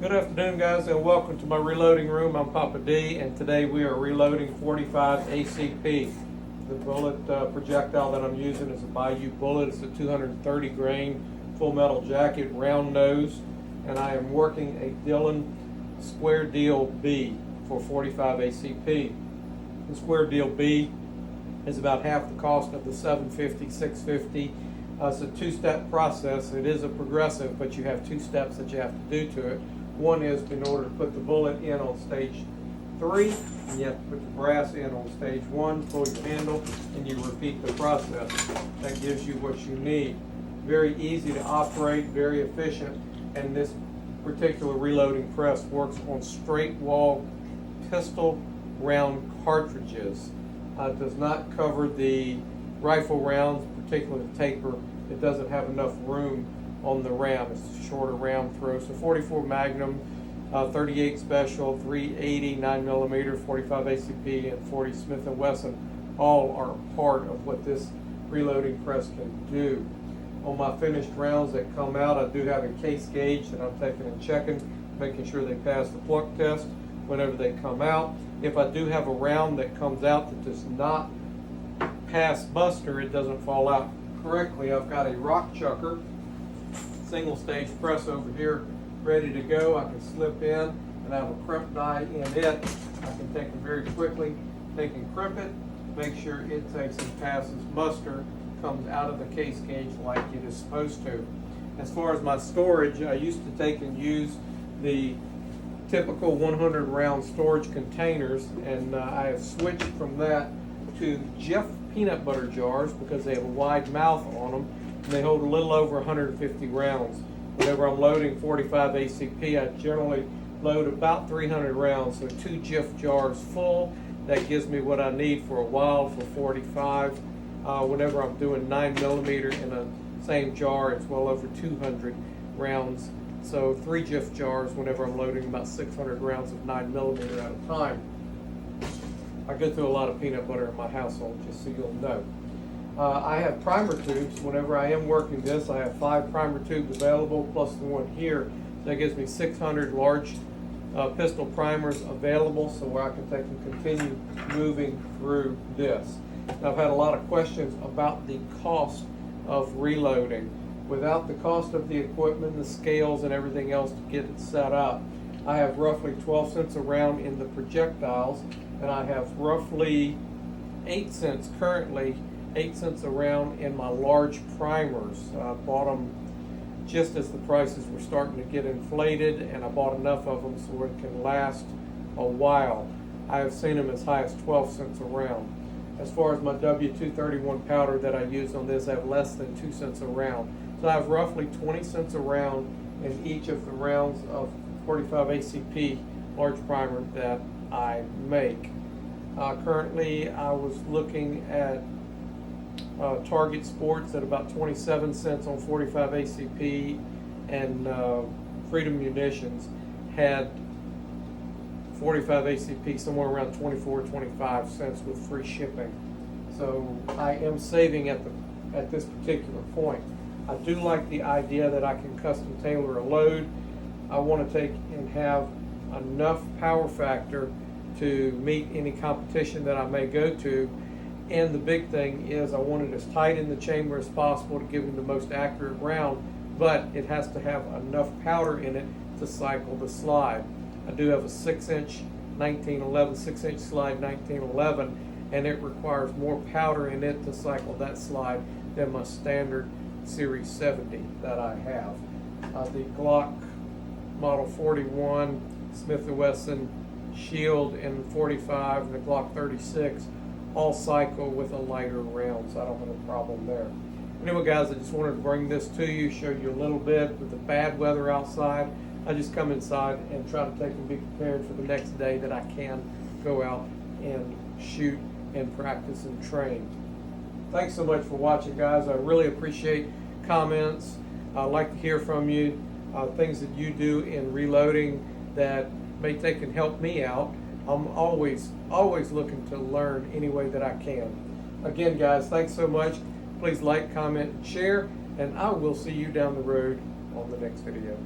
Good afternoon, guys, and welcome to my reloading room. I'm Papa D, and today we are reloading 45 ACP. The bullet projectile that I'm using is a Bayou bullet. It's a 230 grain full metal jacket, round nose, and I am working a Dillion Square Deal B for 45 ACP. The Square Deal B is about half the cost of the 750, 650. It's a two-step process. It is a progressive, but you have two steps that you have to do to it. One is in order to put the bullet in on stage 3, and you have to put the brass in on stage 1, pull your handle, and you repeat the process. That gives you what you need. Very easy to operate, very efficient, and this particular reloading press works on straight wall pistol round cartridges. It does not cover the rifle rounds, particularly the taper. It doesn't have enough room on the ram. It's a shorter ram throw. So 44 Magnum, 38 Special, 380 9mm, 45 ACP, and 40 Smith & Wesson all are part of what this reloading press can do. On my finished rounds that come out, I do have a case gauge that I'm taking and checking, making sure they pass the pluck test whenever they come out. If I do have a round that comes out that does not pass muster, it doesn't fall out correctly, I've got a rock chucker single stage press over here ready to go. I can slip in and I have a crimp die in it. I can take it very quickly, take and crimp it, make sure it takes and passes muster, comes out of the case gauge like it is supposed to. As far as my storage, I used to take and use the typical 100 round storage containers, and I have switched from that to Jif peanut butter jars because they have a wide mouth on them. And they hold a little over 150 rounds. Whenever I'm loading 45 ACP, I generally load about 300 rounds, so 2 Jif jars full. That gives me what I need for a while for 45. Whenever I'm doing 9mm in a same jar, it's well over 200 rounds. So 3 Jif jars whenever I'm loading about 600 rounds of 9mm at a time. I go through a lot of peanut butter in my household, just so you'll know. I have primer tubes. Whenever I am working this, I have 5 primer tubes available, plus the one here. That gives me 600 large pistol primers available, so where I can take and continue moving through this. Now, I've had a lot of questions about the cost of reloading. Without the cost of the equipment, the scales, and everything else to get it set up, I have roughly 12 cents a round in the projectiles, and I have roughly 8 cents currently, 8 cents a round in my large primers. I bought them just as the prices were starting to get inflated, and I bought enough of them so it can last a while. I have seen them as high as 12 cents a round. As far as my W231 powder that I use on this, I have less than 2 cents a round. So I have roughly 20 cents a round in each of the rounds of 45 ACP large primer that I make. Currently, I was looking at Target Sports at about 27 cents on 45 ACP, and Freedom Munitions had 45 ACP somewhere around 24, 25 cents with free shipping. So I am saving at this particular point. I do like the idea that I can custom tailor a load. I want to take and have enough power factor to meet any competition that I may go to. And the big thing is I want it as tight in the chamber as possible to give me the most accurate round, but it has to have enough powder in it to cycle the slide. I do have a 6-inch 1911, 6-inch slide 1911, and it requires more powder in it to cycle that slide than my standard Series 70 that I have. The Glock Model 41, Smith & Wesson Shield, and 45, and the Glock 36 all cycle with a lighter round, so I don't have a problem there. Anyway, guys, I just wanted to bring this to you, show you a little bit. With the bad weather outside, I just come inside and try to take and be prepared for the next day that I can go out and shoot and practice and train. Thanks so much for watching, guys. I really appreciate comments. I'd like to hear from you, things that you do in reloading that may take and help me out. I'm always looking to learn any way that I can. Again, guys, thanks so much. Please like, comment, and share, and I will see you down the road on the next video.